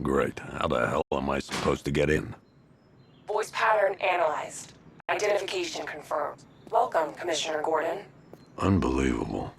Great. How the hell am I supposed to get in? Voice pattern analyzed. Identification confirmed. Welcome, Commissioner Gordon. Unbelievable.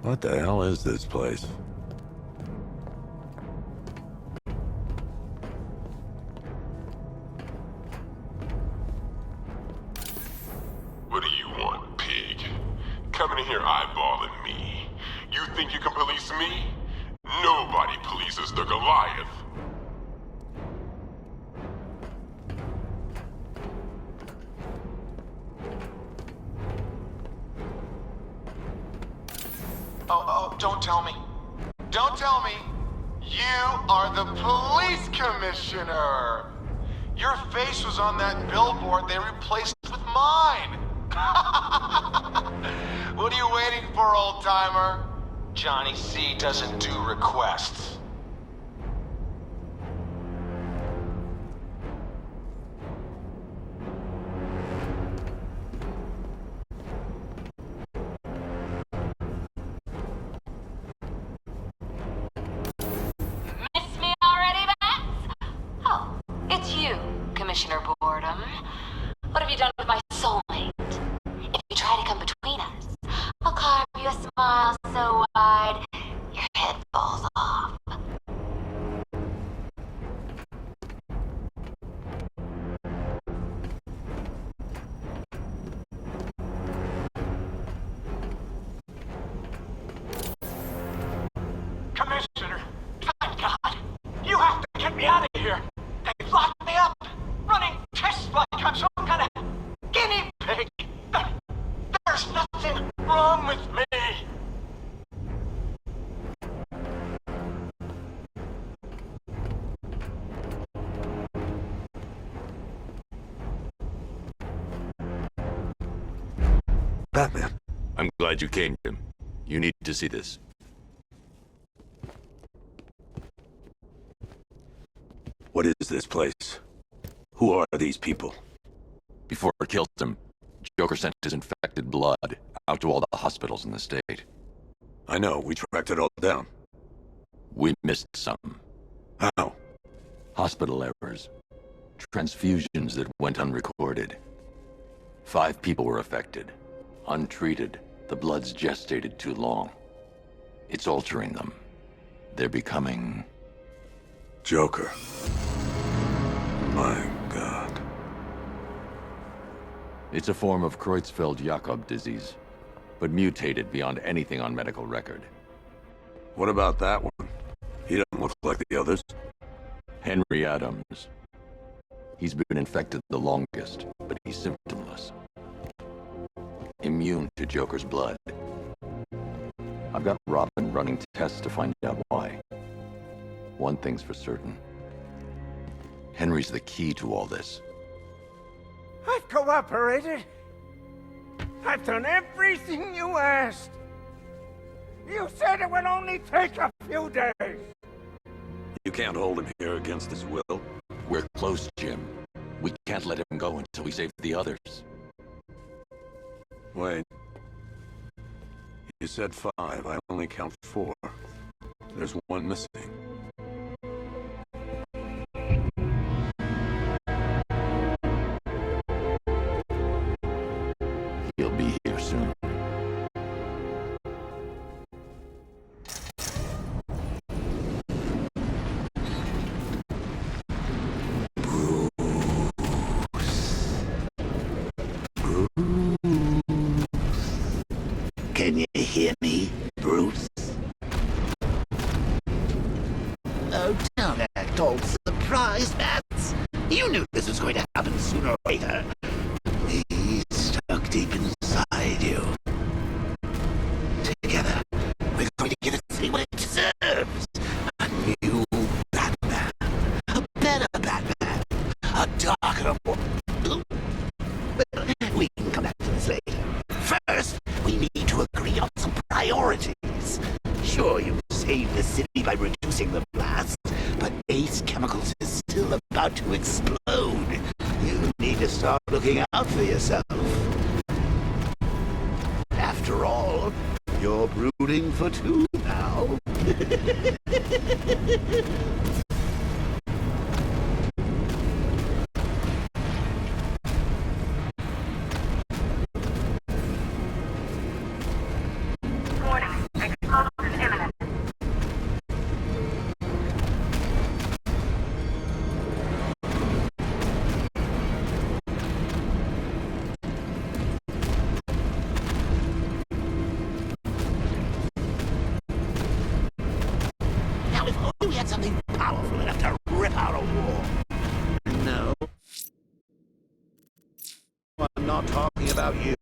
What the hell is this place? What do you want, pig? Coming in here eyeballing me. You think you can police me? Nobody polices the Goliath. Oh, don't tell me. Don't tell me. You are the police commissioner. Your face was on that billboard they replaced with mine. What are you waiting for, old-timer? Johnny C doesn't do requests. Miss me already, Bats? Oh, it's you, Commissioner Boredom. What have you done with my soulmate? If you try to come between us, I'll carve you a smile so wide, your head falls off. Commissioner, thank God. You have to get me out of here. They've locked me up, running tests like I'm some kind of guinea pig. There's nothing wrong with me. Batman. I'm glad you came, Jim. You need to see this. What is this place? Who are these people? Before it killed him, Joker sent his infected blood out to all the hospitals in the state. I know, we tracked it all down. We missed some. How? Hospital errors. Transfusions that went unrecorded. 5 people were affected. Untreated, the blood's gestated too long. It's altering them. They're becoming... Joker. My God. It's a form of Creutzfeldt-Jakob disease, but mutated beyond anything on medical record. What about that one? He doesn't look like the others. Henry Adams. He's been infected the longest, but he's symptomless. Immune to Joker's blood. I've got Robin running tests to find out why. One thing's for certain. Henry's the key to all this. I've cooperated. I've done everything you asked. You said it would only take a few days. You can't hold him here against his will. We're close, Jim. We can't let him go until we save the others. Wait. You said 5. I only count 4. There's one missing. He'll be here soon. Can you hear me, Bruce? surprised, Bats? You knew this was going to happen sooner or later. He's stuck deep inside you. Together, we're going to give the city what it deserves. A new Batman. A better Batman. A darker one. Well, we can come back to this later. First, we need to agree on some priorities. Sure, you saved the city by reducing the blast, but Ace Chemicals is still about to explode. You need to start looking out for yourself. After all, you're brooding for two now. Warning, explosion imminent. Now, if only we had something powerful enough to rip out a wall. No. I'm not talking about you.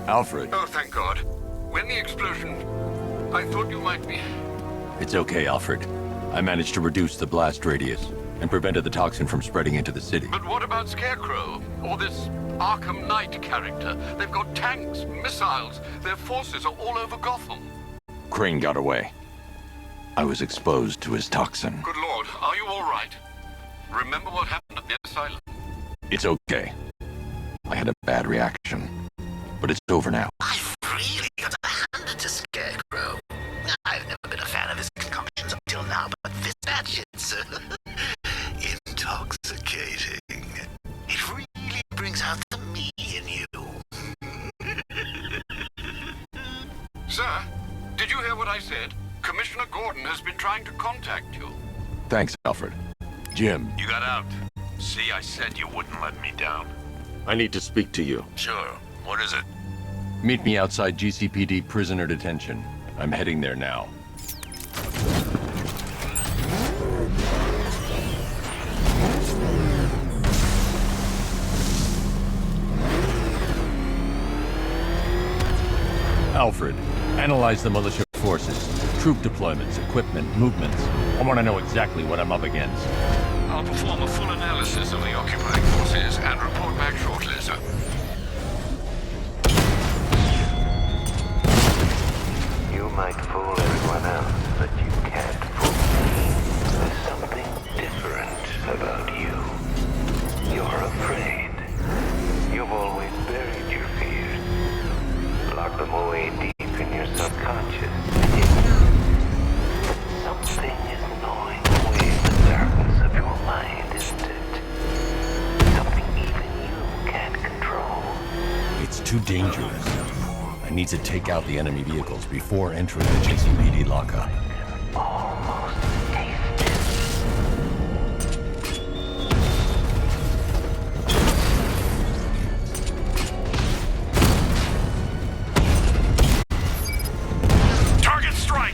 Alfred. Oh, thank God. When the explosion... I thought you might be... It's okay, Alfred. I managed to reduce the blast radius and prevented the toxin from spreading into the city. But what about Scarecrow? Or this Arkham Knight character? They've got tanks, missiles. Their forces are all over Gotham. Crane got away. I was exposed to his toxin. Good Lord, are you all right? Remember what happened at the asylum? It's okay. I had a bad reaction. But it's over now. I've really got to hand it to Scarecrow. I've never been a fan of his concoctions up till now, but this batch, it's intoxicating. It really brings out the me in you. Sir, did you hear what I said? Commissioner Gordon has been trying to contact you. Thanks, Alfred. Jim. You got out. See, I said you wouldn't let me down. I need to speak to you. Sure. What is it? Meet me outside GCPD prisoner detention. I'm heading there now. Alfred, analyze the militia forces, troop deployments, equipment, movements. I want to know exactly what I'm up against. I'll perform a full analysis of the occupying forces and report back shortly, sir. You might fool everyone else, but you can't fool me. There's something different about you. You're afraid. You've always buried your fears. Locked them away deep in your subconscious. But something is gnawing away in the darkness of your mind, isn't it? Something even you can't control. It's too dangerous. I need to take out the enemy vehicles before entering the JCPD lockup. Target strike!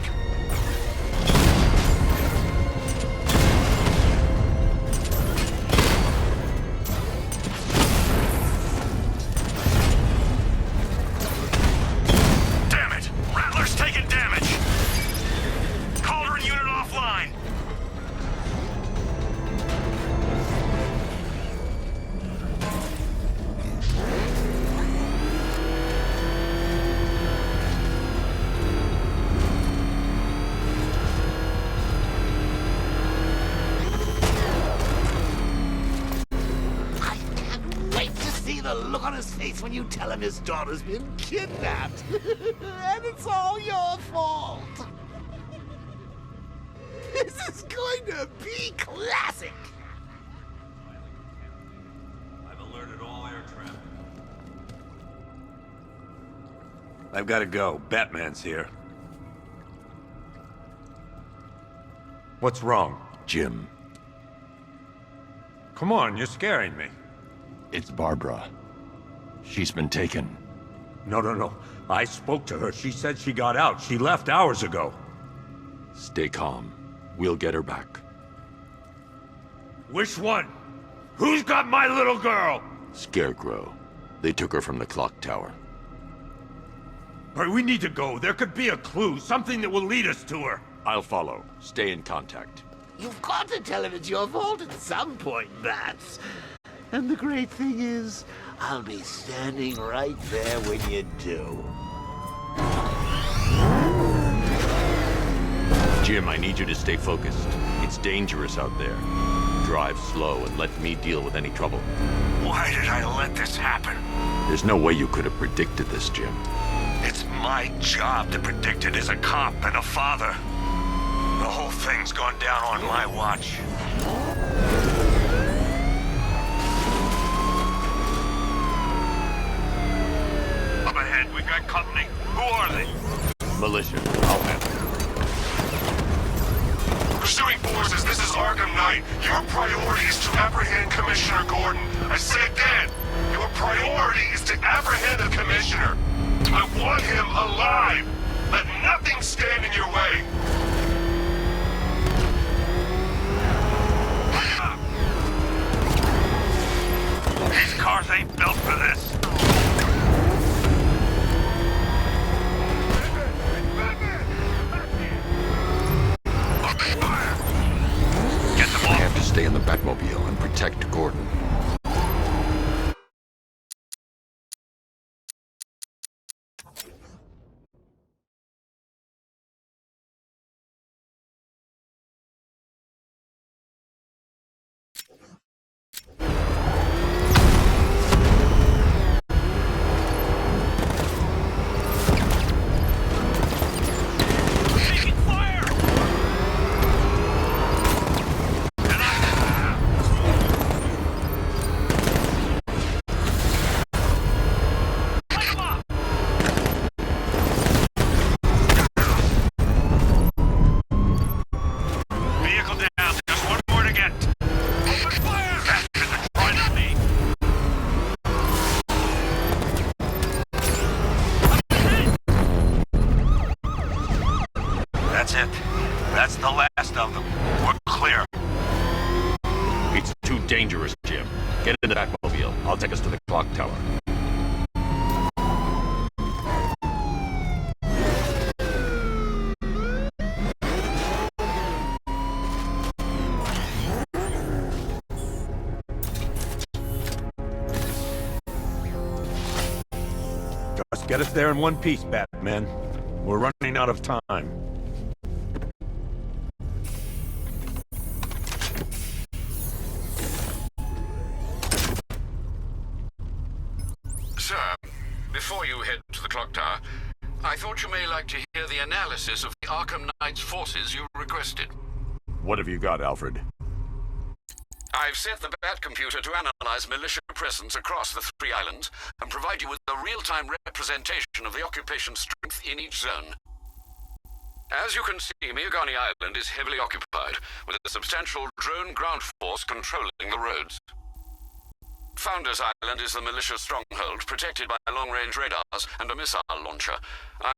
Damn it! Rattler's taking damage! Cauldron unit offline! I can't wait to see the look on his face when you tell him his daughter's been kidnapped. And it's all your fault. This is going to be classic. I've alerted all air traffic. I've got to go. Batman's here. What's wrong? Jim, Come on, you're scaring me. it's Barbara. She's been taken. No. I spoke to her. She said she got out. She left hours ago. Stay calm. We'll get her back. Which one? Who's got my little girl? Scarecrow. They took her from the clock tower. All right, we need to go. There could be a clue, something that will lead us to her. I'll follow. Stay in contact. You've got to tell him it's your fault at some point, Bats. And the great thing is, I'll be standing right there when you do. Jim, I need you to stay focused. It's dangerous out there. Drive slow and let me deal with any trouble. Why did I let this happen? There's no way you could have predicted this, Jim. It's my job to predict it as a cop and a father. The whole thing's gone down on my watch. Up ahead, we've got company. Who are they? Militia. I'll handle it. Pursuing forces, this is Arkham Knight. Your priority is to apprehend Commissioner Gordon. I say again, your priority is to apprehend the Commissioner. I want him alive. Let nothing stand in your way. These cars ain't built for this. Get them I off. have to stay in the Batmobile and protect Gordon. Taking fire! Light 'em up! Vehicle down. Just one more to get. Open fire! Bastards are trying to me. That's it. That's the last of them. We're clear. It's too dangerous, Jim. Get in the Batmobile. I'll take us to the clock tower. Just get us there in one piece, Batman. We're running out of time. Sir, before you head to the clock tower, I thought you may like to hear the analysis of the Arkham Knight's forces you requested. What have you got, Alfred? I've set the Bat computer to analyze militia presence across the 3 islands and provide you with a real-time representation of the occupation strength in each zone. As you can see, Miagani Island is heavily occupied, with a substantial drone ground force controlling the roads. Founders Island is the militia stronghold, protected by long-range radars and a missile launcher.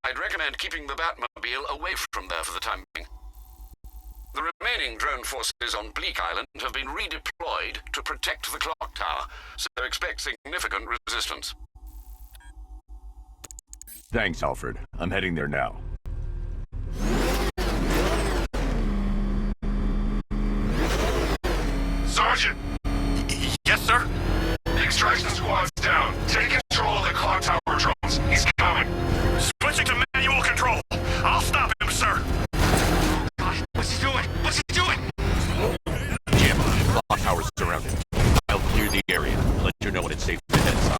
I'd recommend keeping the Batmobile away from there for the time being. The remaining drone forces on Bleak Island have been redeployed to protect the clock tower, so expect significant resistance. Thanks, Alfred. I'm heading there now. Sergeant! Yes, sir? The extraction squad's down. Take control of the clock tower drones. He's coming. Switching to manual control. I'll stop him, sir. God, what's he doing? What's he doing? Jim, clock tower's surrounded. I'll clear the area. Let you know when it's safe to head inside.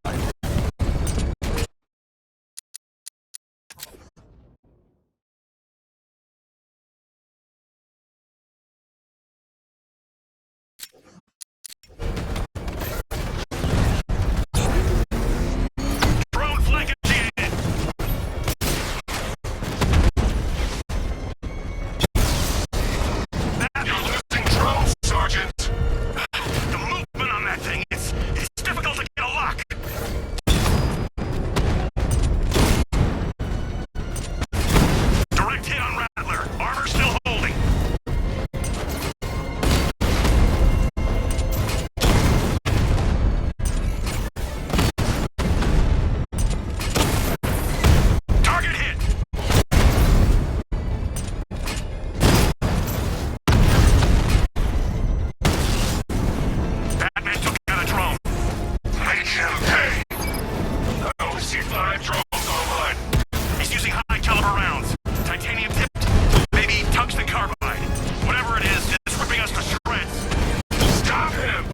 Drone flank initiated. You're losing drones, Sergeant. The movement on that thing, it's difficult to get a lock. Direct hit on Rattler. Armor still holding. Target hit. Batman took out a drone. Make him pay. I only see 5 drones online. He's using high caliber rounds. Titanium tipped, maybe tungsten carbide. Whatever it is, it's ripping us to shreds. Stop him!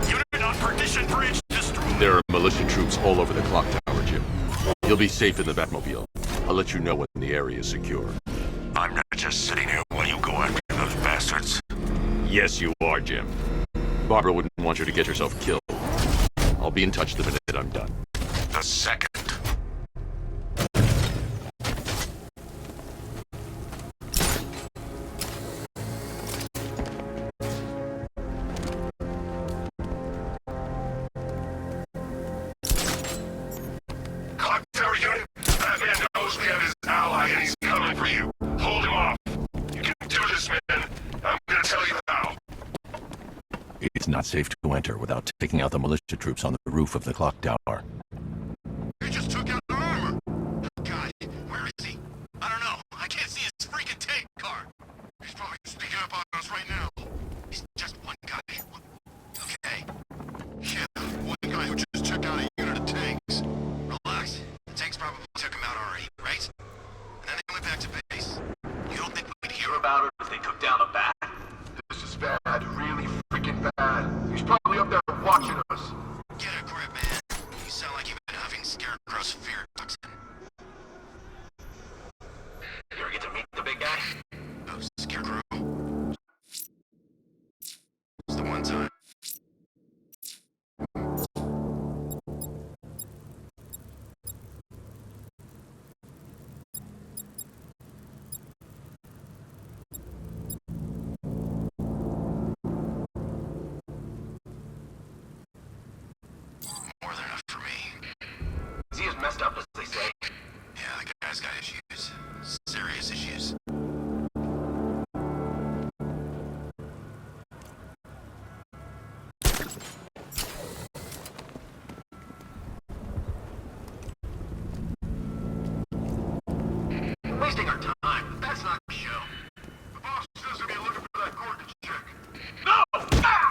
Unit on Perdition Bridge destroyed. There are militia troops all over the clock tower, Jim. You'll be safe in the Batmobile. I'll let you know when the area is secure. I'm not just sitting here while you go after those bastards. Yes, you are, Jim. Barbara wouldn't want you to get yourself killed. I'll be in touch the minute I'm done. The second. Clock tower unit, Batman knows we have his ally and he's coming for you. Hold him off. You can do this, man. I'm gonna tell you how. It's not safe to enter without taking out the militia troops on the roof of the clock tower. He just took out the armor. God, where is he? I don't know. I can't see his freaking tank car. He's probably sneaking up on us right now. He's just one guy. Okay. Yeah, one guy who just took out a unit of tanks. Relax. The tanks probably took him out already, right? And then they went back to base. You don't think we'd hear about it if they took down a bat? This is bad. Really freaking bad. He's probably up there watching us. Get a grip, man. You sound like you've been huffing Scarecrow's fear toxin. You ever get to meet the big guy? Oh, Scarecrow. It's the one time. More than enough for me. Is he as messed up as they say? Yeah, the guy's got issues. Serious issues. Wasting our time. That's not the show. The boss says we'll be looking for that Gordon chick. No! Ah!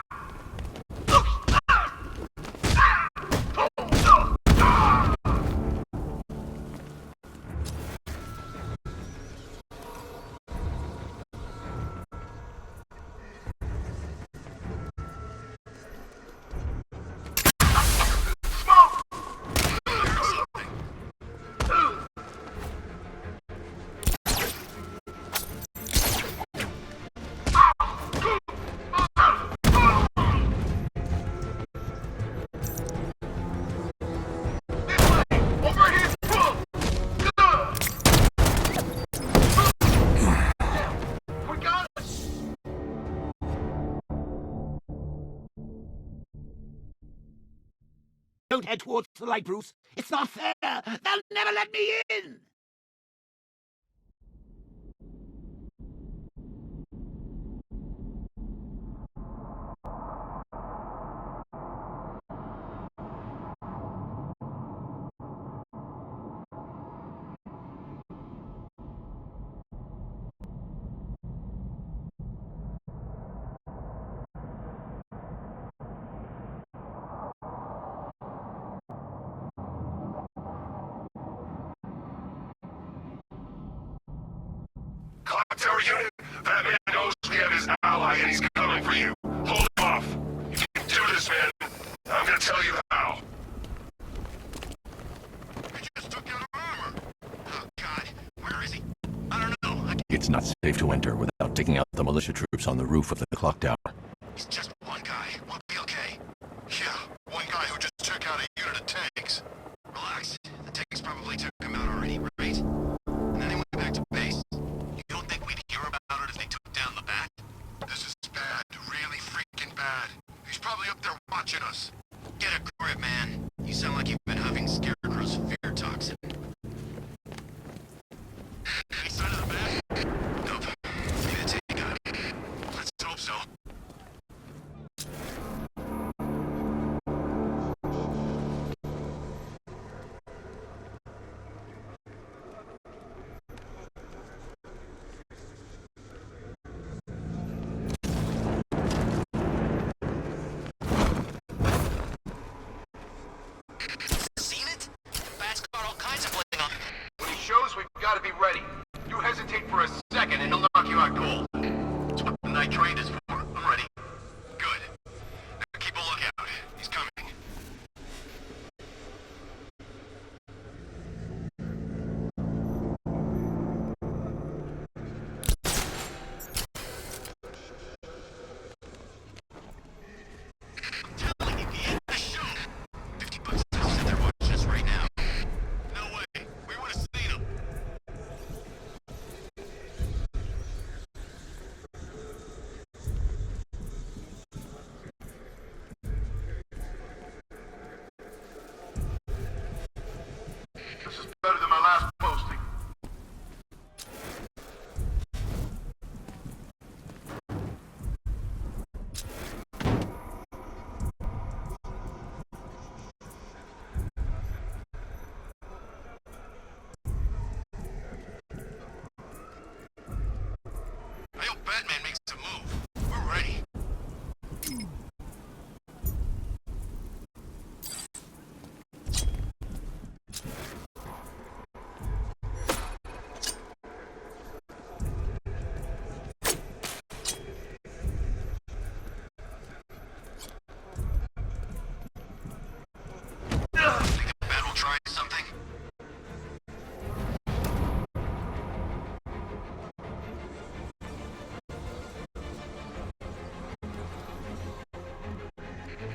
Don't head towards the light, Bruce. It's not fair. They'll never let me in. Clock Tower unit, that man knows we have his ally and he's coming for you. Hold him off. You can do this, man. I'm gonna tell you how. He just took out armor. Oh, God. Where is he? I don't know. It's not safe to enter without taking out the militia troops on the roof of the clock tower. He's just one guy. We'll be okay. Yeah, one guy who just took out a unit of tanks. Relax. The tanks probably took him out already, right? And then they went back to base. You don't think we'd hear about it if they took down the back? This is bad. Really freaking bad. He's probably up there watching us. Get a grip, man. You sound like you've been having Scarecrow's fear toxin. Any sign of the back? Nope. Maybe the tank got it. Let's hope so. Seen it? Bat's got all kinds of bling on. When he shows, we've got to be ready. You hesitate for a second and he'll knock you out cold. That's what the night train is for. I'm ready. Good. Now keep a lookout. He's coming. I'm telling you, he ain't the show. $50 says they're watching us right now. No way. We would have seen him. This is better than my last posting. I hope Batman makes a move. We're ready. Think the Bat will try something?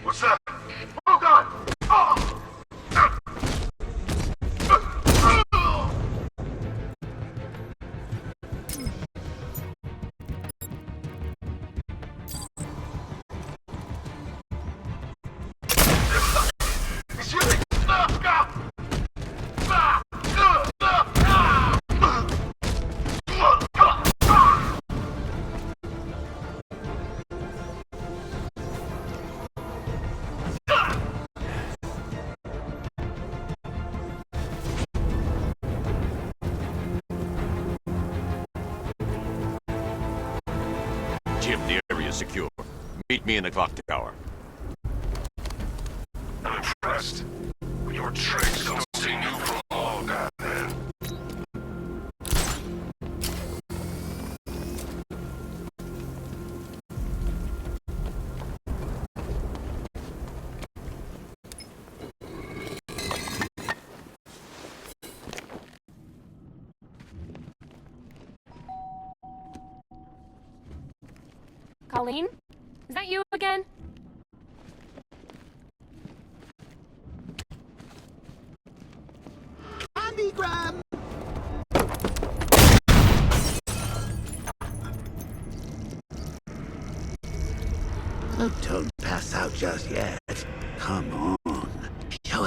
What's that? Oh, God! Oh! He's shooting! Jim, the area is secure. Meet me in the clock tower. I'm impressed. Your tricks don't seem new from all, Batman. Colleen? Is that you again? Andygram! Oh, don't pass out just yet. Come on. Show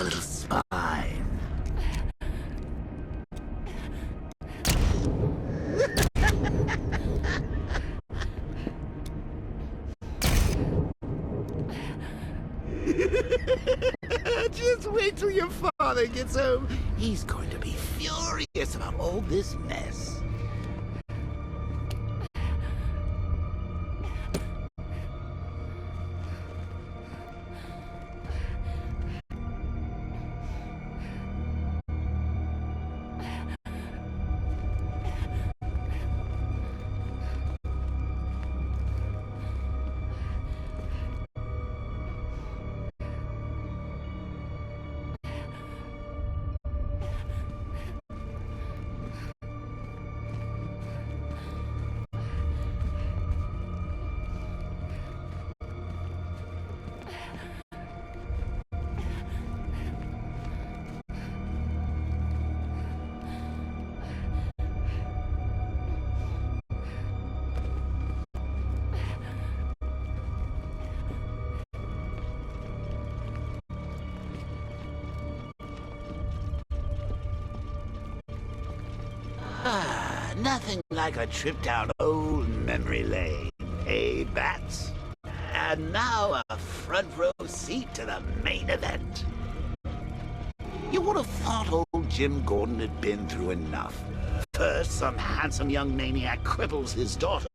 Just wait till your father gets home. He's going to be furious about all this mess. Nothing like a trip down old memory lane, eh, Bats? And now a front row seat to the main event. You would have thought old Jim Gordon had been through enough. First, some handsome young maniac cripples his daughter.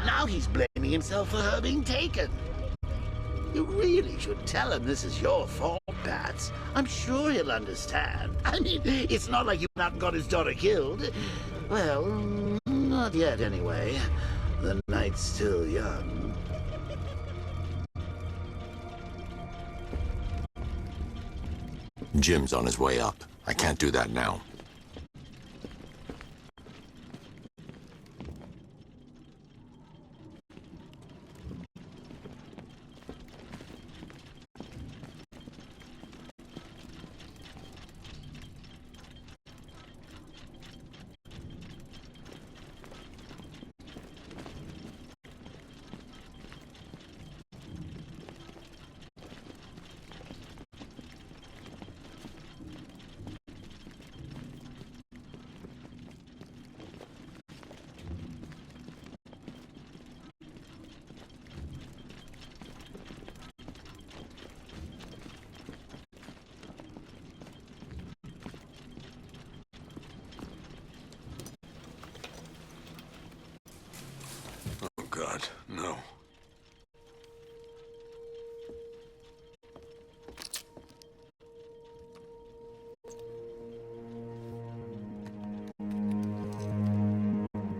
Now he's blaming himself for her being taken. You really should tell him this is your fault, Bats. I'm sure he'll understand. I mean, it's not like you've not got his daughter killed. Well, not yet anyway. The night's still young. Jim's on his way up. I can't do that now. God, no.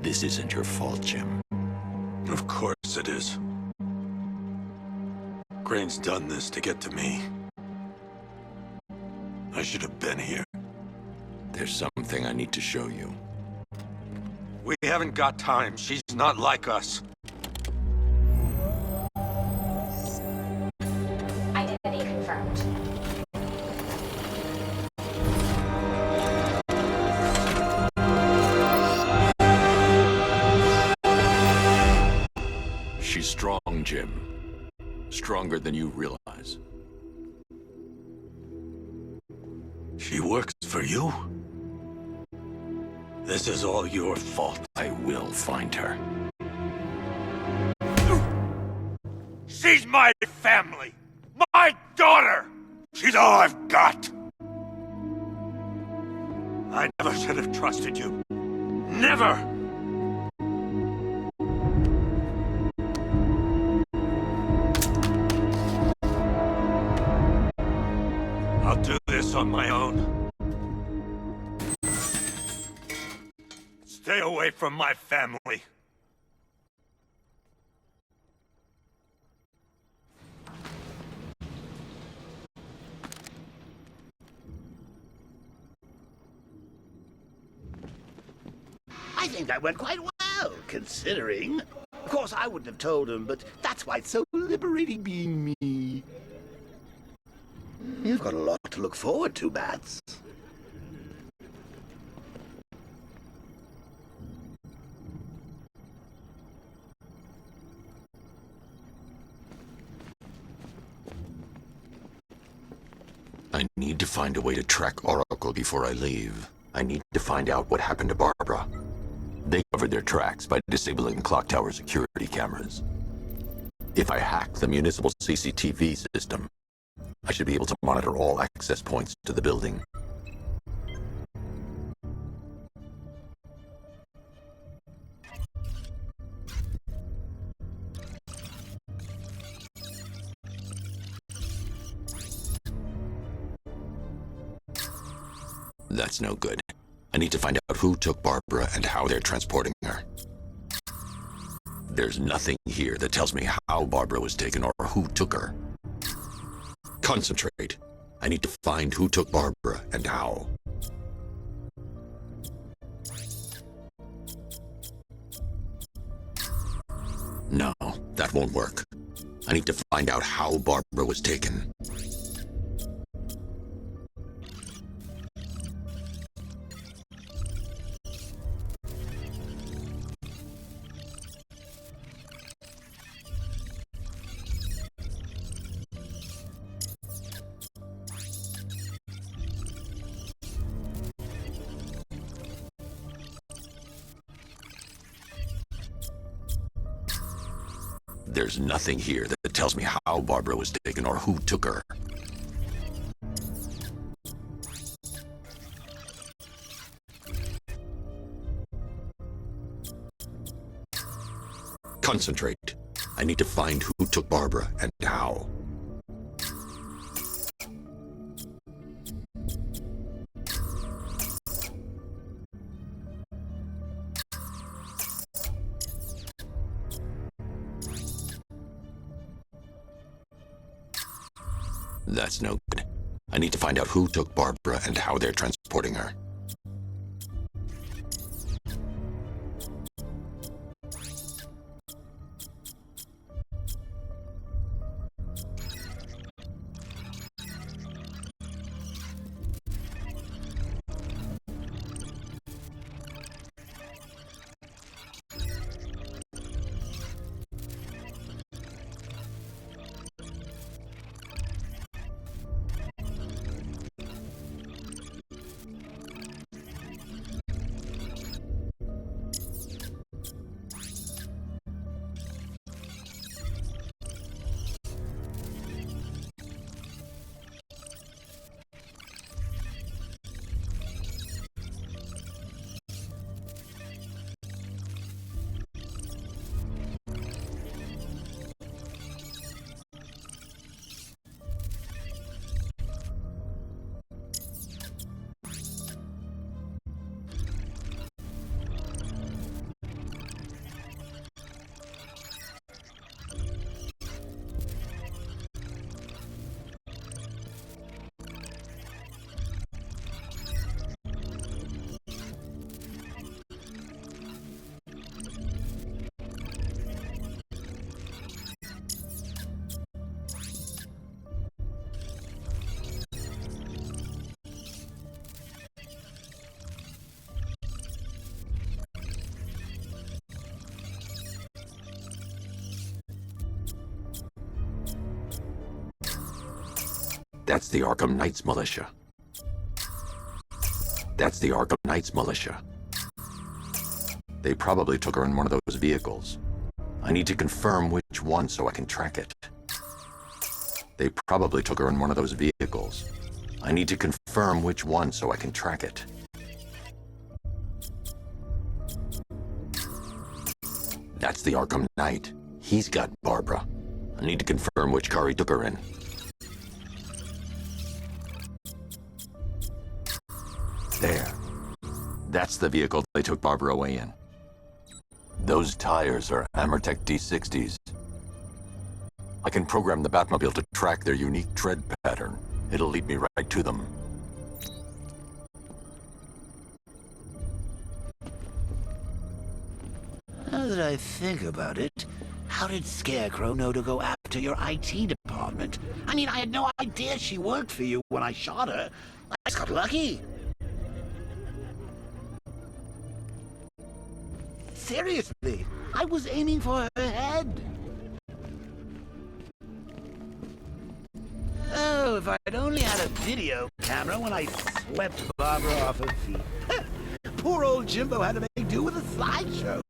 This isn't your fault, Jim. Of course it is. Crane's done this to get to me. I should have been here. There's something I need to show you. We haven't got time. She's not like us. Identity confirmed. She's strong, Jim. Stronger than you realize. She works for you? This is all your fault. I will find her. She's my family! My daughter! She's all I've got! I never should have trusted you. Never! I'll do this on my own. Stay away from my family. I think that went quite well, considering. Of course, I wouldn't have told him, but that's why it's so liberating being me. You've got a lot to look forward to, Bats. I need to find a way to track Oracle before I leave. I need to find out what happened to Barbara. They covered their tracks by disabling clock tower security cameras. If I hack the municipal CCTV system, I should be able to monitor all access points to the building. That's no good. I need to find out who took Barbara and how they're transporting her. There's nothing here that tells me how Barbara was taken or who took her. Concentrate. I need to find who took Barbara and how. No, that won't work. I need to find out how Barbara was taken. There's nothing here that tells me how Barbara was taken or who took her. Concentrate. I need to find who took Barbara and how. That's no good. I need to find out who took Barbara and how they're transporting her. That's the Arkham Knights militia. That's the Arkham Knights militia. They probably took her in one of those vehicles. I need to confirm which one so I can track it. They probably took her in one of those vehicles. I need to confirm which one so I can track it. That's the Arkham Knight. He's got Barbara. I need to confirm which car he took her in. There. That's the vehicle they took Barbara away in. Those tires are Amertech D60s. I can program the Batmobile to track their unique tread pattern. It'll lead me right to them. Now that I think about it, how did Scarecrow know to go after your IT department? I mean, I had no idea she worked for you when I shot her. I just got lucky. Seriously, I was aiming for her head. Oh, if I'd only had a video camera when I swept Barbara off her feet. Poor old Jimbo had to make do with a slideshow.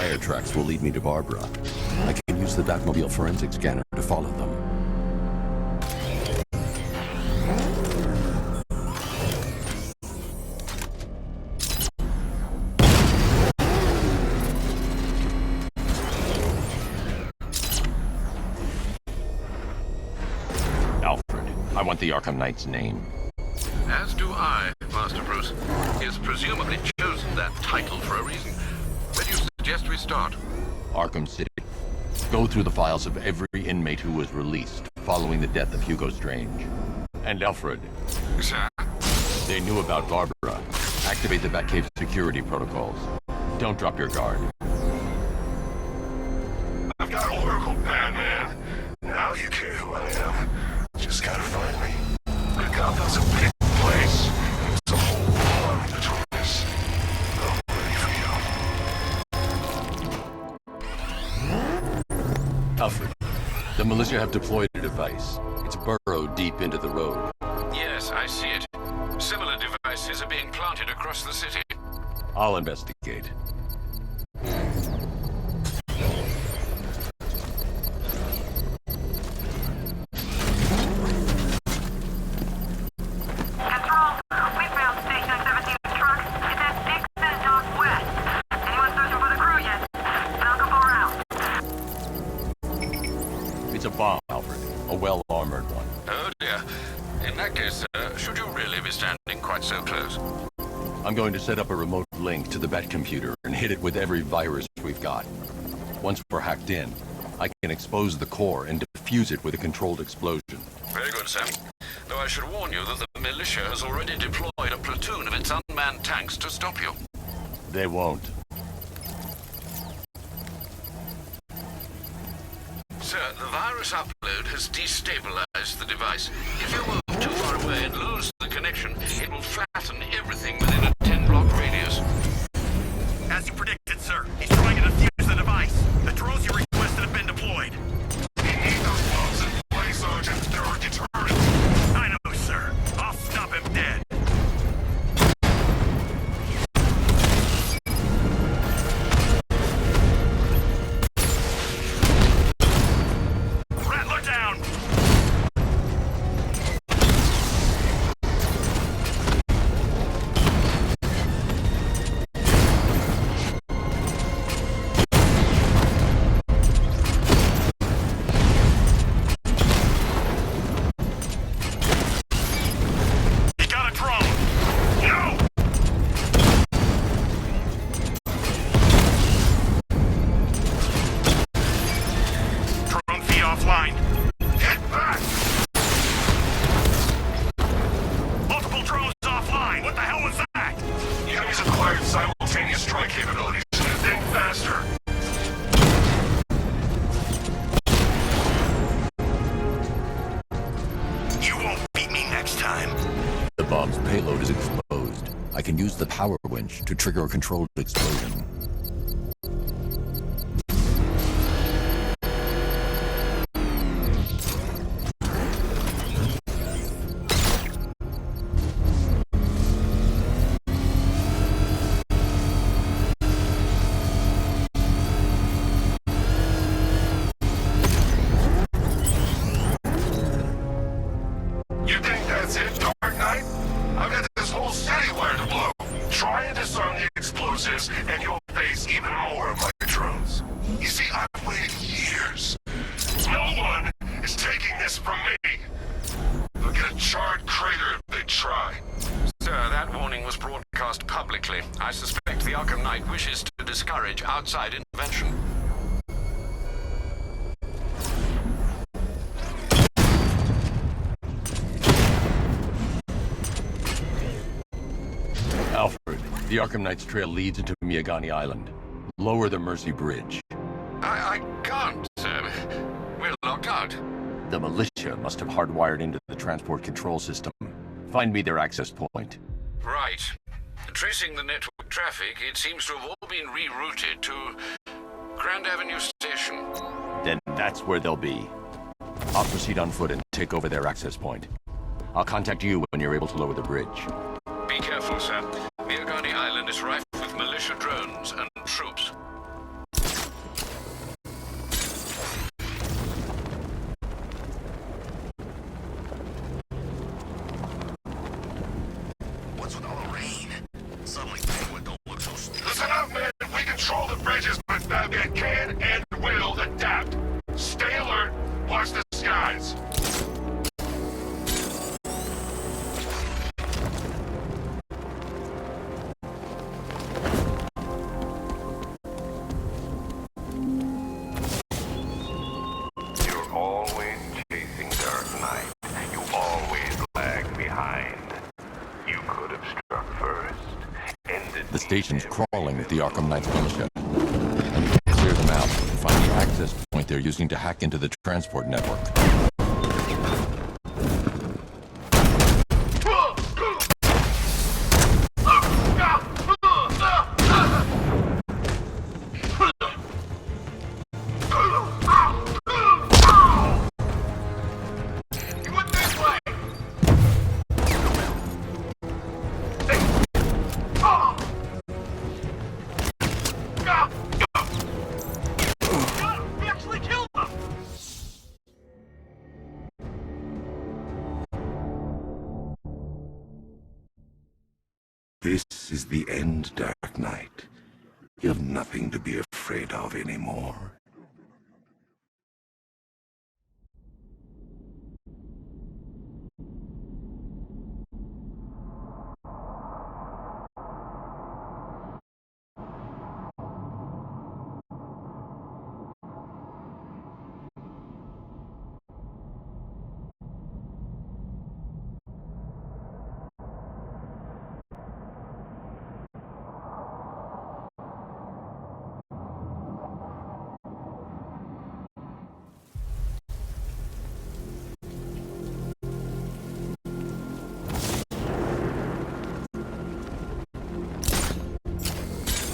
tire tracks will lead me to Barbara. I can use the Batmobile forensic scanner to follow them. Alfred, I want the Arkham Knight's name. As do I, Master Bruce. He has presumably chosen that title for a reason. Where do you suggest we start? Arkham City. Go through the files of every inmate who was released following the death of Hugo Strange. And Alfred. Sir? They knew about Barbara. Activate the Batcave security protocols. Don't drop your guard. I've got Oracle, Batman. Now you care who I am. Just gotta find me. But Gotham's a big place. There's a whole lot between us. I'm ready for you. Alfred, the militia have deployed a device. It's burrowed deep into the road. Yes, I see it. Similar devices are being planted across the city. I'll investigate. It's a bomb, Alfred. A well-armored one. Oh dear. In that case, should you really be standing quite so close? I'm going to set up a remote link to the Bat computer and hit it with every virus we've got. Once we're hacked in, I can expose the core and defuse it with a controlled explosion. Very good, Sam. Though I should warn you that the militia has already deployed a platoon of its unmanned tanks to stop you. They won't. Sir, the virus upload has destabilized the device. If you move too far away and lose the connection, it will flatten everything within a 10-block radius. As you predicted, sir, he's trying to defuse the device. The drones you requested have been deployed. We need those bombs in place, Sergeant. They're our deterrent. I know, sir. I'll stop him dead. Rattler down! He got a drone! No! Drone feed offline. Get back! Multiple drones offline. What the hell was that? The enemy's acquired simultaneous strike capabilities. Think faster. You won't beat me next time. The bomb's payload is exposed. I can use the power winch to trigger a controlled explosion. You think that's it, Dark Knight? I've got this whole city wired to blow. Try and disarm the explosives, and you'll face even more of my drones. You see, I've waited years. No one is taking this from me. They'll get a charred crater if they try. Sir, that warning was broadcast publicly. I suspect the Arkham Knight wishes to discourage outside intervention. Alfred, the Arkham Knight's trail leads into Miagani Island. Lower the Mercy Bridge. I can't, sir. We're locked out. The militia must have hardwired into the transport control system. Find me their access point. Right. Tracing the network traffic, it seems to have all been rerouted to Grand Avenue Station. Then that's where they'll be. I'll proceed on foot and take over their access point. I'll contact you when you're able to lower the bridge. Be careful, sir. Miagani Island is rife with militia drones and troops. station's crawling with the Arkham Knight's militia. I need to clear them out and find the access point they're using to hack into the transport network. This is the end, Dark Knight. You have nothing to be afraid of anymore.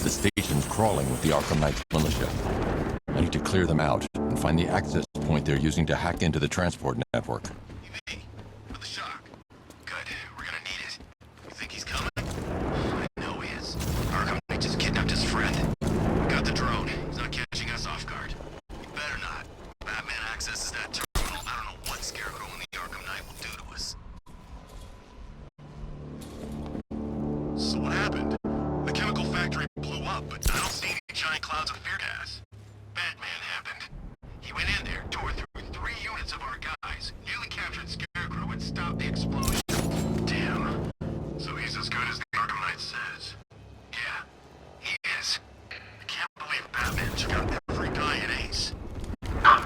The station's crawling with the Arkham Knight's militia. I need to clear them out and find the access point they're using to hack into the transport network. UV, for the shock. Good, we're gonna need it. You think he's coming? I know he is. Arkham Knight just kidnapped his friend. We got the drone. He's not catching us off guard. He better not. Batman accesses that terminal. I don't know what Scarecrow and the Arkham Knight will do to us. So what happened? The chemical factory blew up, but I don't see any giant clouds of fear gas. Batman happened. He went in there, tore through 3 units of our guys, nearly captured Scarecrow and stopped the explosion. Damn. So he's as good as the Arkham Knight says. Yeah, he is. I can't believe Batman took out every guy in Ace. How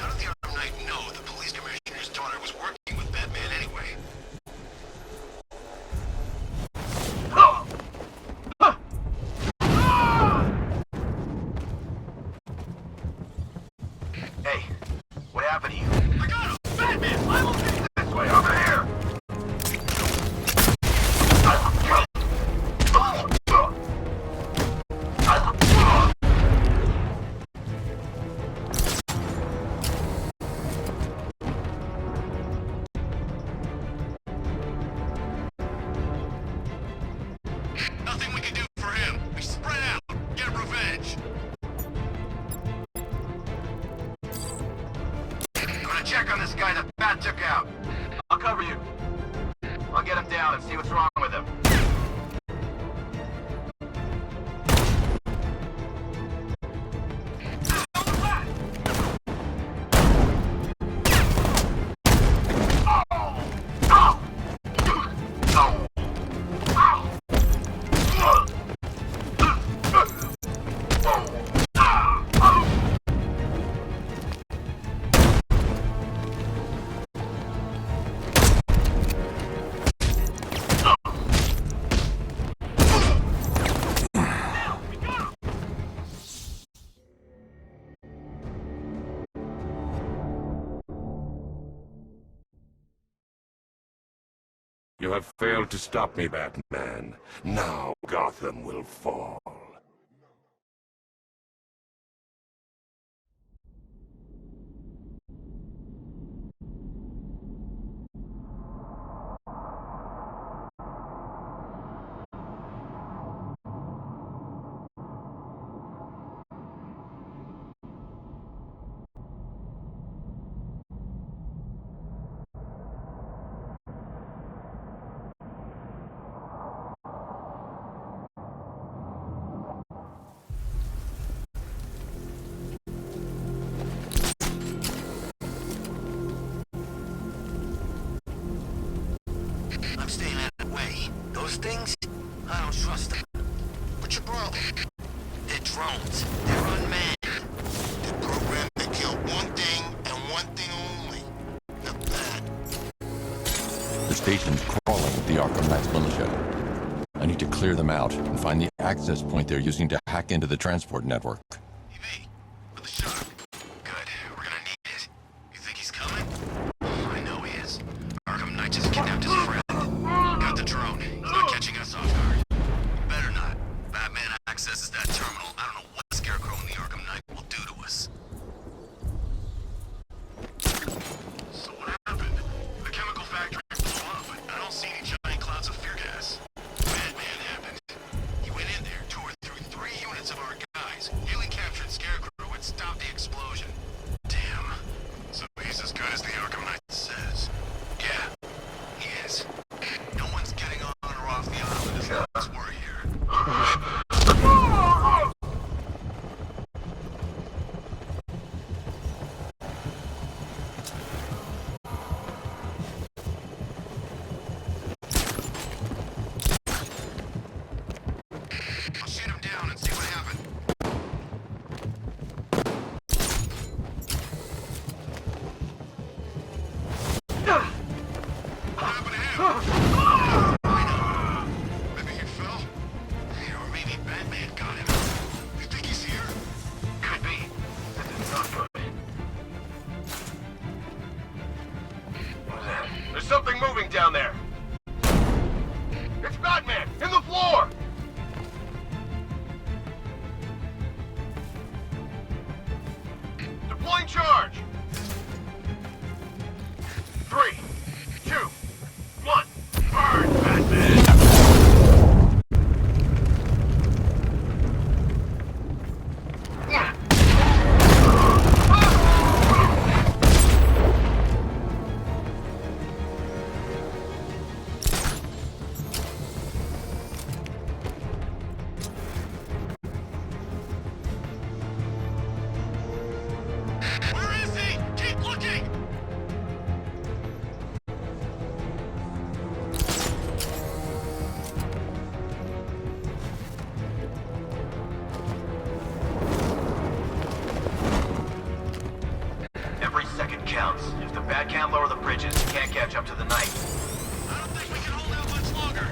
did the Arkham Knight know the police commissioner's daughter was working with Batman anyway? Hey, what happened to you? I got him! Batman! I'm okay! This way, over here! Nothing we can do for him. We spread out. Get revenge. I'm gonna check on this guy that Bat took out. I'll cover you. I'll get him down and see what's wrong with him. You have failed to stop me, Batman. Now Gotham will fall. I'm staying out of the way. way. Those things, I don't trust them. What's your problem? They're drones. They're unmanned. They're programmed to kill one thing and one thing only. The bat. The station's crawling with the Arkham Knight's militia. I need to clear them out and find the access point they're using to hack into the transport network. EV, with the shark. Good, we're gonna need it. You think he's coming? I know he is. Arkham Knight just kidnapped his friend. Got the drone. He's not catching us off guard. Better not. Batman accesses that terminal. I don't know what Scarecrow and the Arkham Knight will do to us. So what happened? The chemical factory blew up, but I don't see any giant clouds of fear gas. Batman happened. He went in there, tore through 3 units of our guys, nearly captured Scarecrow and stopped the explosion. Damn. So he's as good as the Arkham Knight says. Yeah, he is. No one's getting on or off the island as long as we're here. I'll shoot him down and see what happened. What happened to him? I know. Maybe he fell? Or maybe Batman got him. You think he's here? Could be. That did not good. What was that? There's something moving down there. It's Batman! In the floor! Deploying charge! 3, 2, 1. Burn, Batman! Where is he? Keep looking! Every second counts. If the Bat can't lower the bridges, he can't catch up to the Knight. I don't think we can hold out much longer.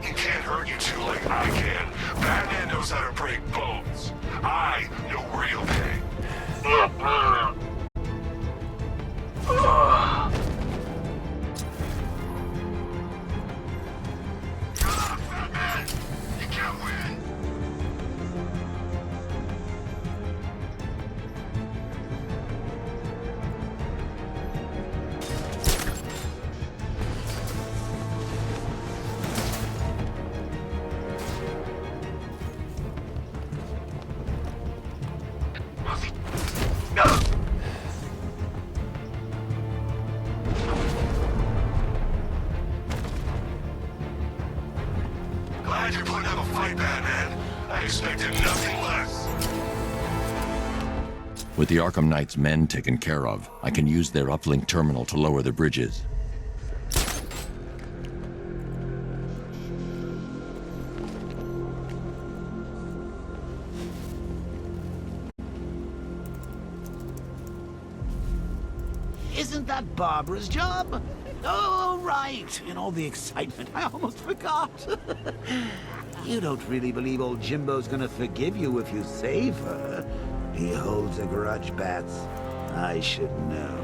He can't hurt you two like I can. Batman knows how to break bones. I know real pain. Batman! You can't win! Glad you're putting up a fight, Batman. I expected nothing less. With the Arkham Knight's men taken care of, I can use their uplink terminal to lower the bridges. Isn't that Barbara's job? Oh, right. In all the excitement, I almost forgot. You don't really believe old Jimbo's gonna forgive you if you save her. He holds a grudge, Bats. I should know.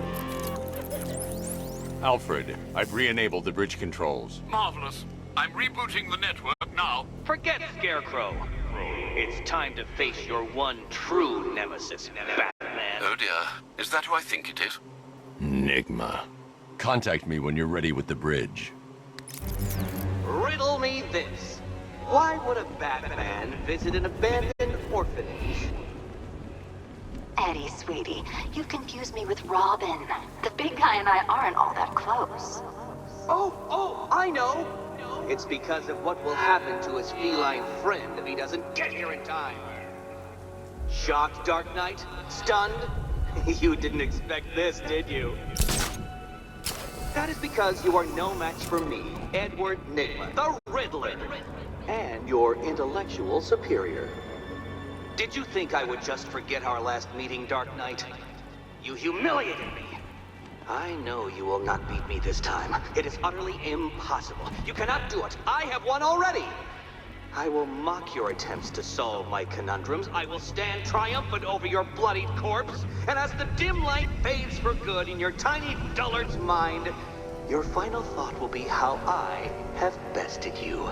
Alfred, I've re-enabled the bridge controls. Marvelous. I'm rebooting the network now. Forget Scarecrow. It's time to face your one true nemesis, Batman. Oh dear. Is that who I think it is? Enigma. Contact me when you're ready with the bridge. Riddle me this. Why would a Batman visit an abandoned orphanage? Eddie, sweetie, you confused me with Robin. The big guy and I aren't all that close. Oh, I know. It's because of what will happen to his feline friend if he doesn't get here in time. Shocked, Dark Knight? Stunned? You didn't expect this, did you? That is because you are no match for me, Edward Nygma, the Riddler, and your intellectual superior. Did you think I would just forget our last meeting, Dark Knight? You humiliated me. I know you will not beat me this time. It is utterly impossible. You cannot do it. I have won already. I will mock your attempts to solve my conundrums. I will stand triumphant over your bloodied corpse. And as the dim light fades for good in your tiny dullard's mind, your final thought will be how I have bested you.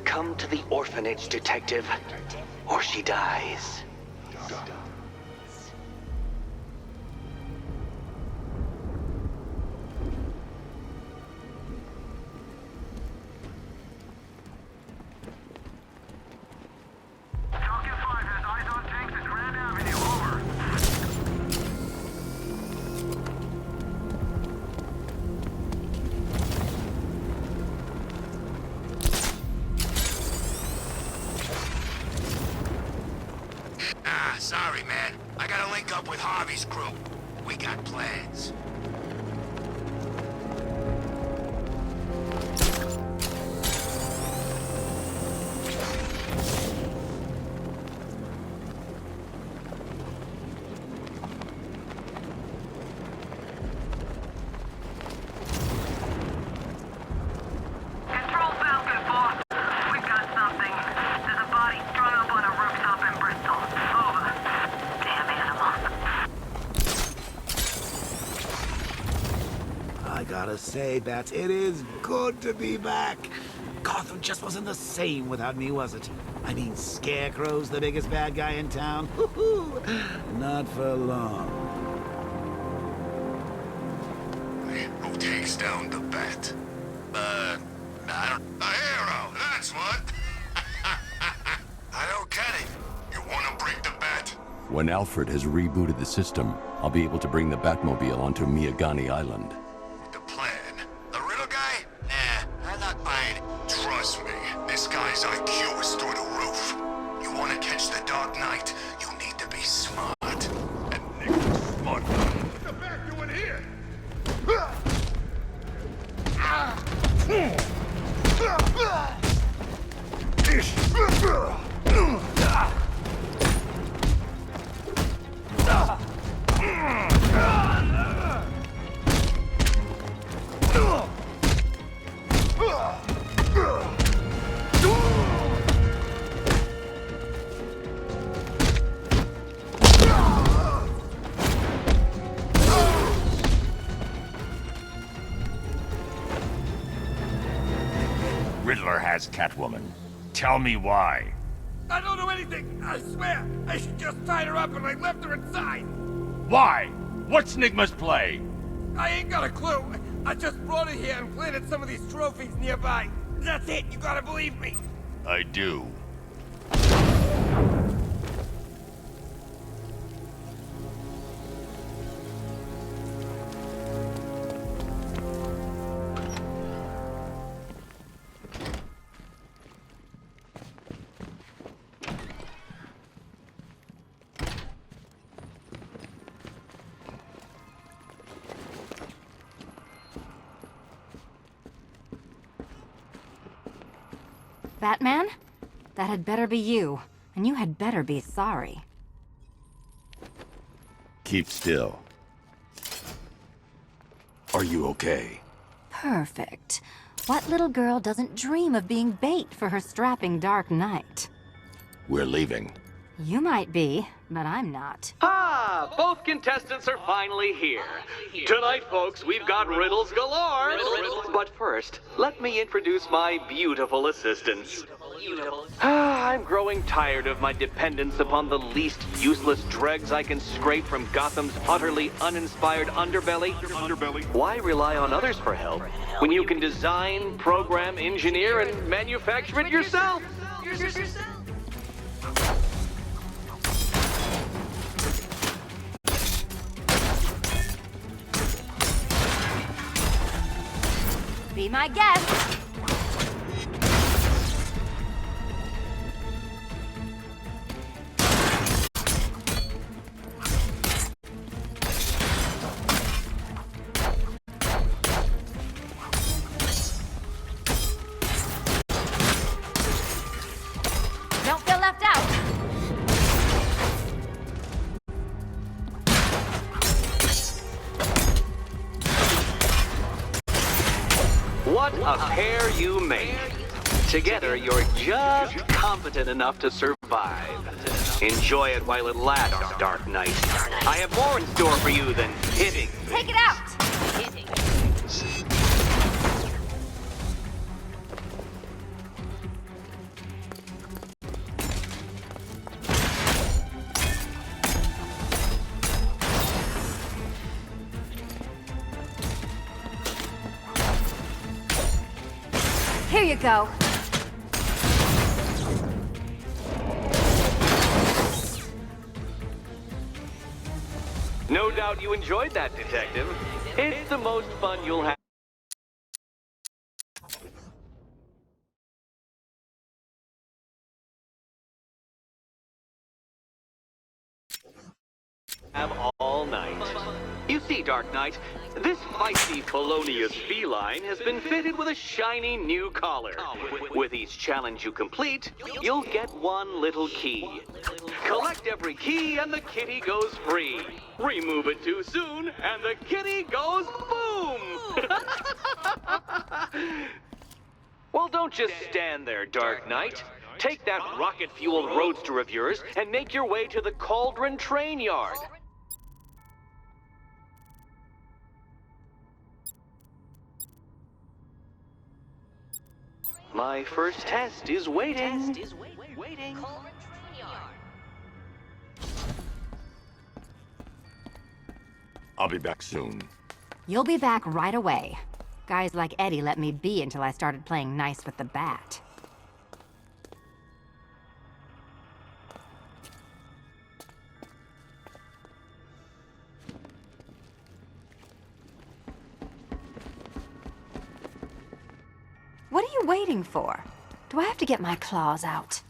Come to the orphanage, detective, or she dies. Sorry, man. I gotta link up with Harvey's crew. We got plans. Gotta say, Bats, it is good to be back. Gotham just wasn't the same without me, was it? I mean, Scarecrow's the biggest bad guy in town. Not for long. Who takes down the Bat? I don't... A hero, that's what! I don't get it. You wanna break the Bat? When Alfred has rebooted the system, I'll be able to bring the Batmobile onto Miyagani Island. Trust me, this guy's IQ is through the roof. You want to catch the Dark Knight, you need to be smart. And Nick's smart. What the Bat doing here? Riddler has Catwoman. Tell me why. I don't know anything, I swear. I just tied her up and I left her inside. Why? What's Nygma's play? I ain't got a clue. I just brought her here and planted some of these trophies nearby. That's it, you gotta believe me. I do. Batman? That had better be you, and you had better be sorry. Keep still. Are you okay? Perfect. What little girl doesn't dream of being bait for her strapping Dark Knight? We're leaving. You might be, but I'm not. Ah, both contestants are finally here. Tonight, folks, we've got riddles galore. But first, let me introduce my beautiful assistants. I'm growing tired of my dependence upon the least useless dregs I can scrape from Gotham's utterly uninspired underbelly. Why rely on others for help when you can design, program, engineer, and manufacture it yourself? Be my guest. What a pair you make. Together, you're just competent enough to survive. Enjoy it while it lasts, Dark Knight. I have more in store for you than hitting. Take it out! Here you go. No doubt you enjoyed that, Detective. It's the most fun you'll have all night. You see, Dark Knight, this feisty felonious feline has been fitted with a shiny new collar. With each challenge you complete, you'll get one little key. Collect every key and the kitty goes free. Remove it too soon and the kitty goes boom! Well, don't just stand there, Dark Knight. Take that rocket-fueled roadster of yours and make your way to the Cauldron train yard. My first test is waiting. I'll be back soon. You'll be back right away. Guys like Eddie let me be until I started playing nice with the bat. What are you waiting for? Do I have to get my claws out?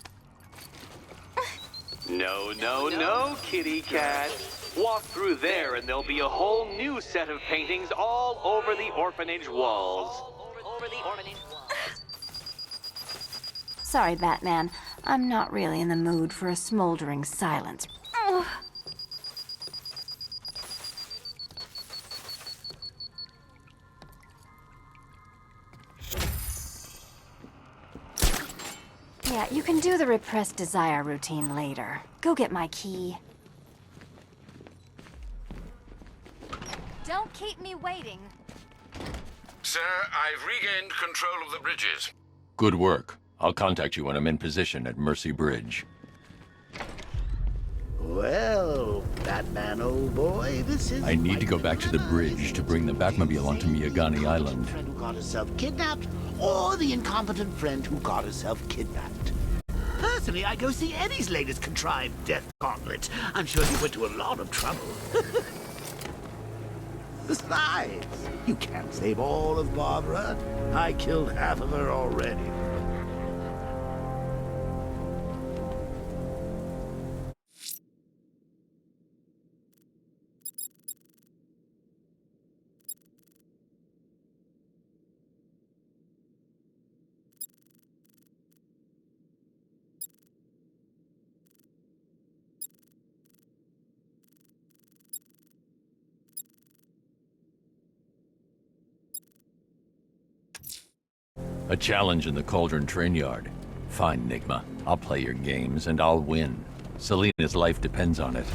No, kitty cat. Walk through there and there'll be a whole new set of paintings all over the orphanage walls. Sorry, Batman. I'm not really in the mood for a smoldering silence. Ugh. Yeah, you can do the repressed desire routine later. Go get my key. Don't keep me waiting. Sir, I've regained control of the bridges. Good work. I'll contact you when I'm in position at Mercy Bridge. Well, Batman, old boy, this is... I need to go back to the bridge to bring the Batmobile onto Miyagani Island. ...friend who got herself kidnapped, or the incompetent friend who got herself kidnapped. Personally, I go see Eddie's latest contrived death gauntlet. I'm sure he went to a lot of trouble. Besides, you can't save all of Barbara. I killed half of her already. A challenge in the Cauldron train yard. Fine, Nigma. I'll play your games, and I'll win. Selina's life depends on it.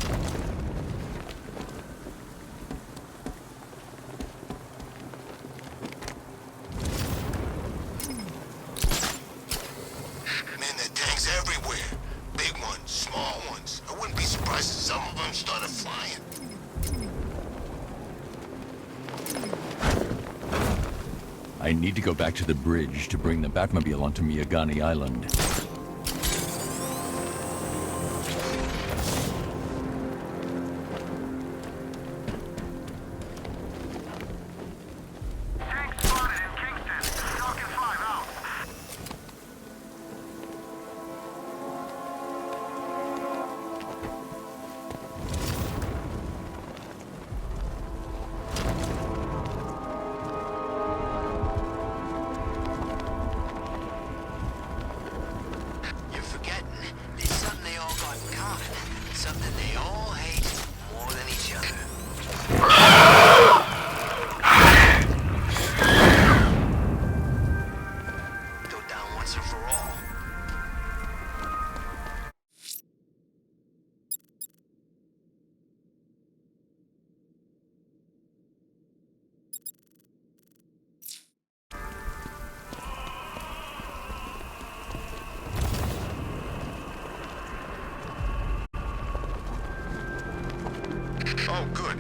Man, there are tanks everywhere. Big ones, small ones. I wouldn't be surprised if some of them started flying. I need to go back to the bridge to bring the Batmobile onto Miyagani Island.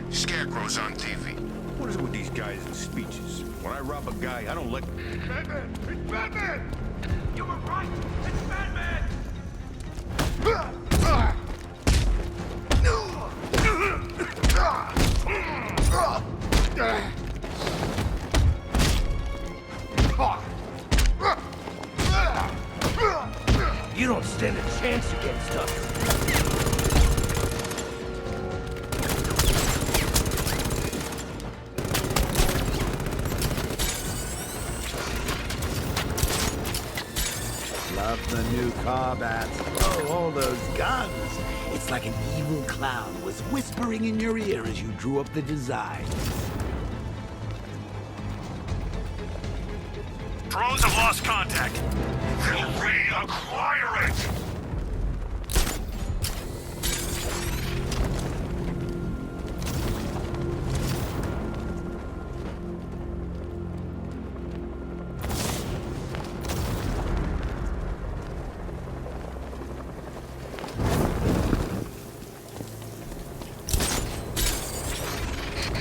Scarecrow's on TV. What is it with these guys and speeches? When I rob a guy, I don't let... Batman! It's Batman! You were right! It's Batman! You don't stand a chance against us. Love the new car bats. Oh, all those guns. It's like an evil clown was whispering in your ear as you drew up the design. Drones have lost contact. They'll reacquire it!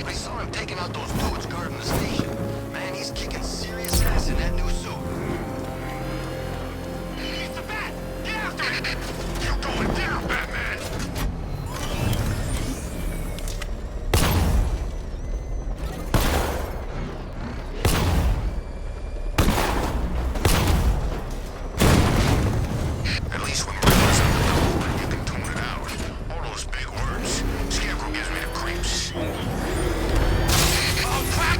I saw him taking out those dudes guarding the station. Man, he's kicking serious ass in that new suit. He's the Bat! Get after him! You're going down, Batman! At least when we're listening to the code, you can tune it out. All those big words. Scarecrow gives me the creeps. Oh, crap!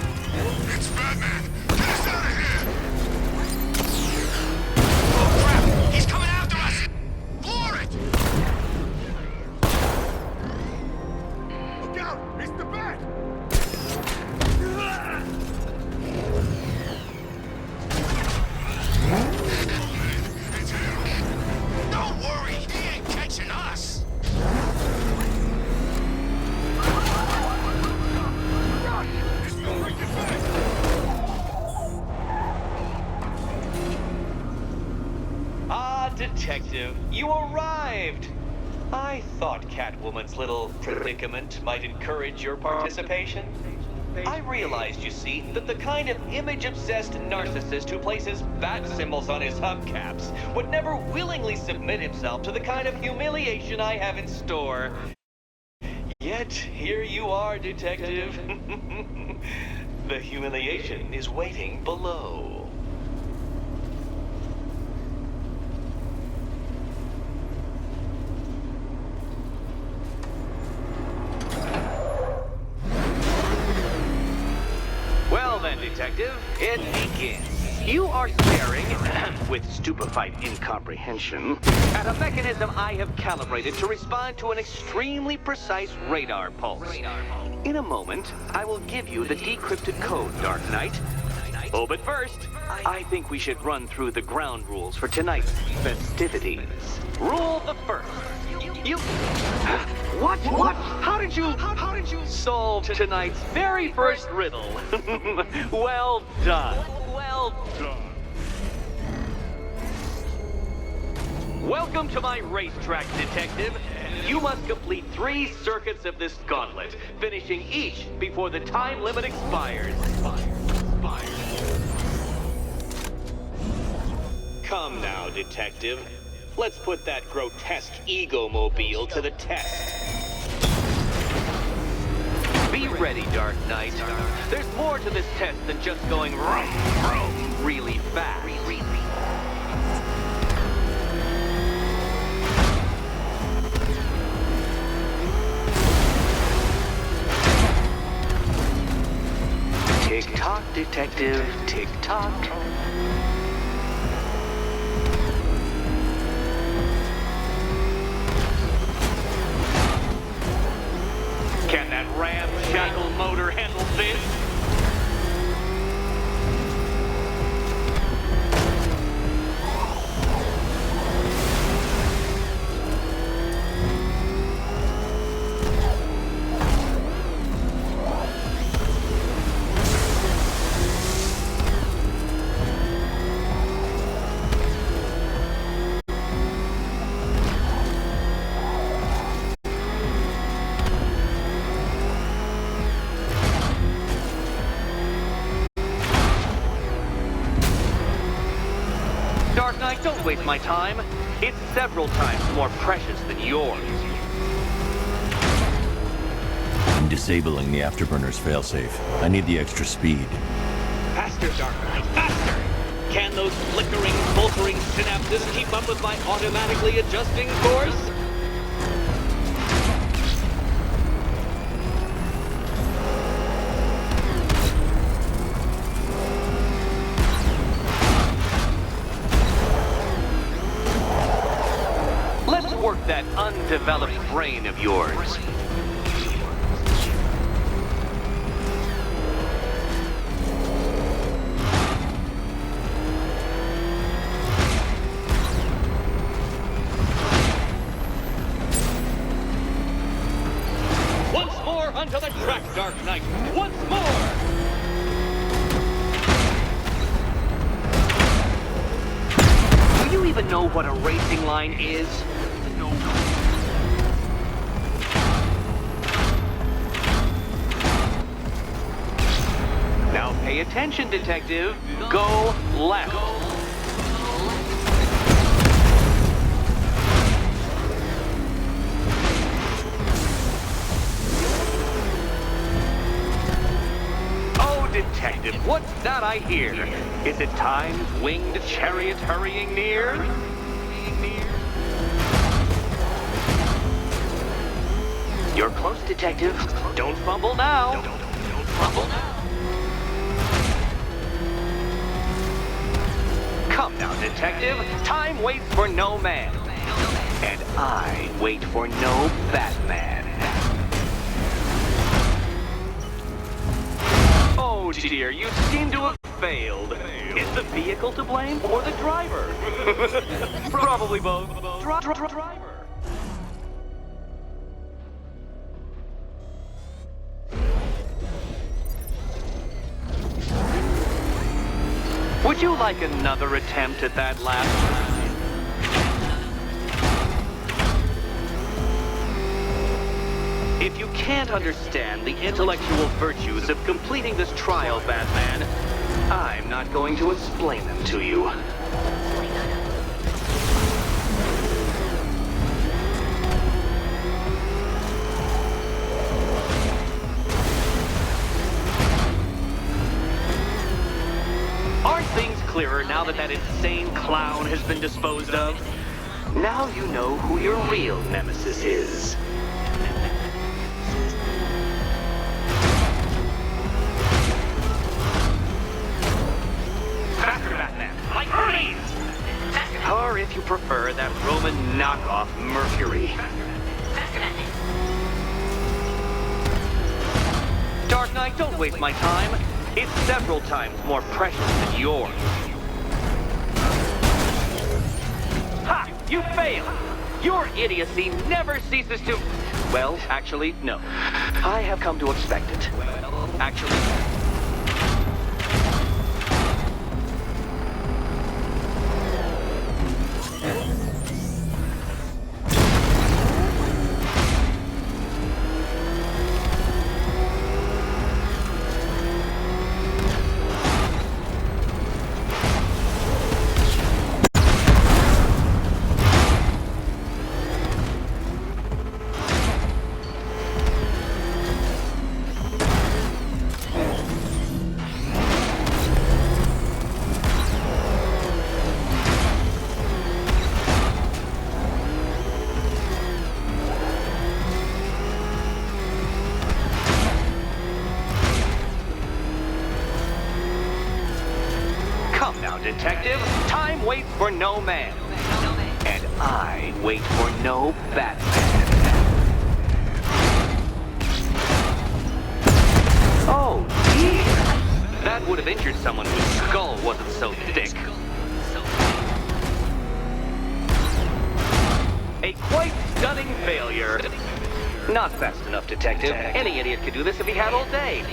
It's Batman! Get us out of here! Oh, crap! He's coming after us! Floor it! Look out! It's the Bat! It's him! Don't worry, he ain't catching us! Ah, Detective, you arrived! I thought Catwoman's little predicament might encourage your participation. I realized, you see, that the kind of image-obsessed narcissist who places bat symbols on his hubcaps would never willingly submit himself to the kind of humiliation I have in store. Yet, here you are, Detective. The humiliation is waiting below. Well then, Detective, it begins. You are staring, with stupefied incomprehension, at a mechanism I have calibrated to respond to an extremely precise radar pulse. In a moment, I will give you the decrypted code, Dark Knight. Oh, but first, I think we should run through the ground rules for tonight's festivities. Rule the first. You... What? How did you solve tonight's very first riddle? Well done. Well done. Welcome to my racetrack, Detective. You must complete 3 circuits of this gauntlet, finishing each before the time limit expires. Come now, Detective. Let's put that grotesque ego-mobile to the test. Be ready, Dark Knight. There's more to this test than just going vroom, vroom really fast. Tick-tock, Detective, tick-tock. Can that ramshackle motor handle this? Dark Knight, don't waste my time. It's several times more precious than yours. I'm disabling the afterburner's failsafe. I need the extra speed. Faster, Dark Knight, faster! Can those flickering, faltering synapses keep up with my automatically adjusting course? Let's work that undeveloped brain of yours. Onto the track, Dark Knight! Once more! Do you even know what a racing line is? No. Now pay attention, detective. Go left. Detective, what's that I hear? Is it time's winged chariot hurrying near? You're close, detective. Don't fumble now. Don't fumble now. Come now, detective. Time waits for no man. And I wait for no Batman. Oh dear, you seem to have failed. Is the vehicle to blame or the driver? Probably both. Driver. Would you like another attempt at that last time? If you can't understand the intellectual virtues of completing this trial, Batman, I'm not going to explain them to you. Aren't things clearer now that that insane clown has been disposed of? Now you know who your real nemesis is. Or if you prefer, that Roman knockoff Mercury. Dark Knight, don't waste my time. It's several times more precious than yours. Ha! You failed! Your idiocy never ceases to... Well, actually, no. I have come to expect it. Well, actually... Detective, time waits for no man. And I wait for no Batman. Oh, dear. That would have injured someone whose skull wasn't so thick. A quite stunning failure. Not fast enough, Detective. Any idiot could do this if he had all day.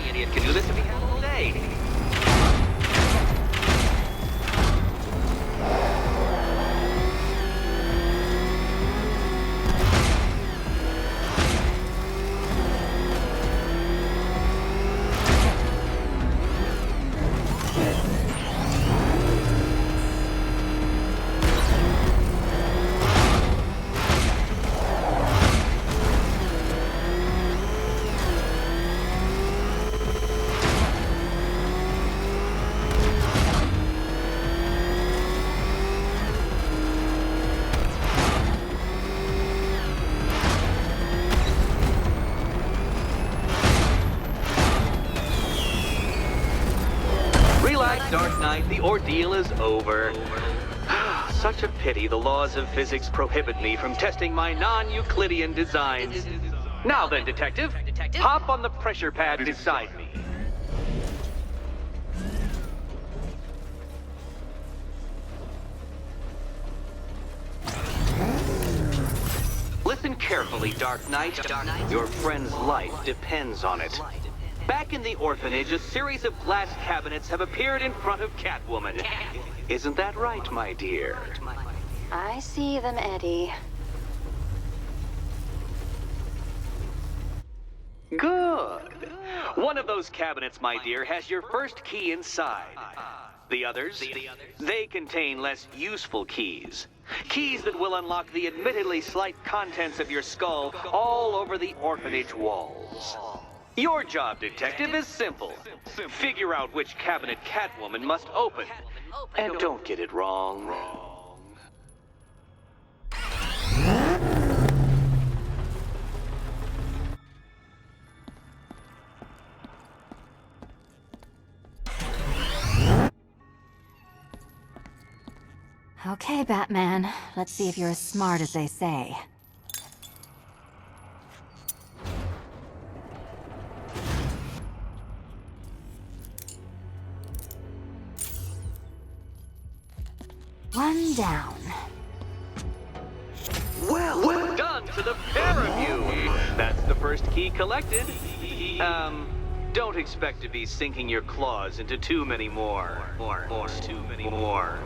ordeal is over. Such a pity the laws of physics prohibit me from testing my non-Euclidean designs. Now then, Detective, hop on the pressure pad beside me. Listen carefully, Dark Knight. Your friend's life depends on it. Back in the orphanage, a series of glass cabinets have appeared in front of Catwoman. Isn't that right, my dear? I see them, Eddie. Good. One of those cabinets, my dear, has your first key inside. The others, they contain less useful keys. Keys that will unlock the admittedly slight contents of your skull all over the orphanage walls. Your job, Detective, is simple. Figure out which cabinet Catwoman must open. And don't get it wrong. Okay, Batman. Let's see if you're as smart as they say. One down. Well done to the pair of you. That's the first key collected. Don't expect to be sinking your claws into too many more. Too many more.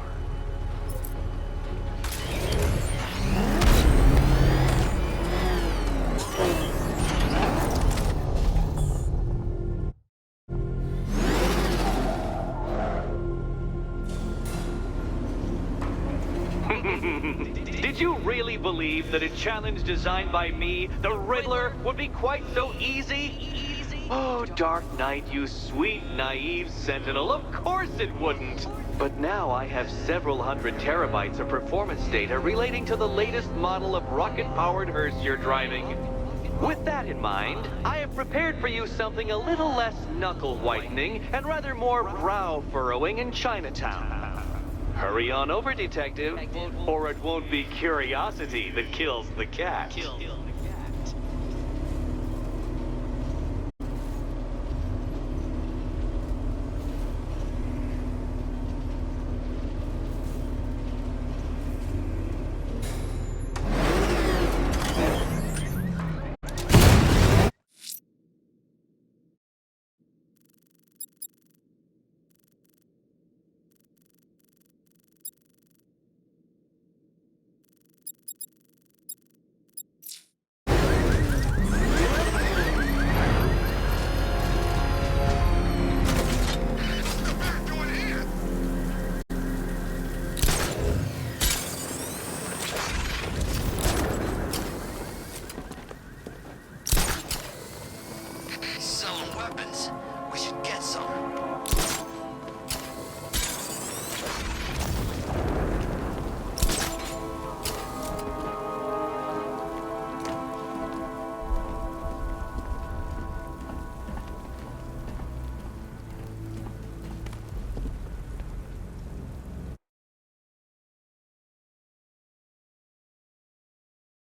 Did you really believe that a challenge designed by me, the Riddler, would be quite so easy? Oh, Dark Knight, you sweet, naive sentinel, of course it wouldn't. But now I have several hundred terabytes of performance data relating to the latest model of rocket-powered hearse you're driving. With that in mind, I have prepared for you something a little less knuckle-whitening and rather more brow-furrowing in Chinatown. Hurry on over, Detective, or it won't be curiosity that kills the cat. Selling weapons. We should get some.